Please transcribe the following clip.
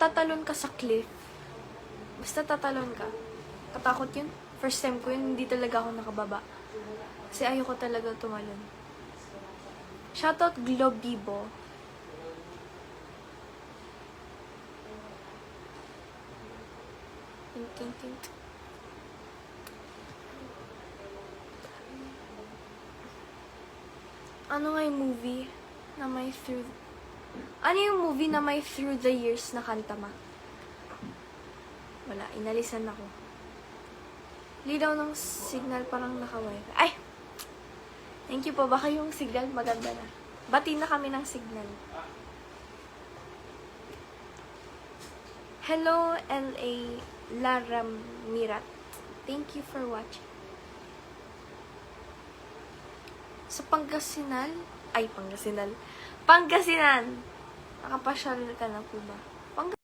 tatalon ka sa cliff. Basta tatalon ka. Katakot yun. First time ko yun, hindi talaga ako nakababa. Kasi ayoko talaga tumalon. Shoutout Globibo. Ting. Ano nga yung movie na may through... Ano yung movie na may through the years na kanta ma? Wala, inalisan ako. Lidaw ng signal parang naka-wifi. Ay! Thank you po. Baka yung signal maganda na. Bati na kami ng signal. Hello, LA Lara Mirat. Thank you for watching. Sa Pangasinan, Pangasinan. Nakapasyal ka na po ba?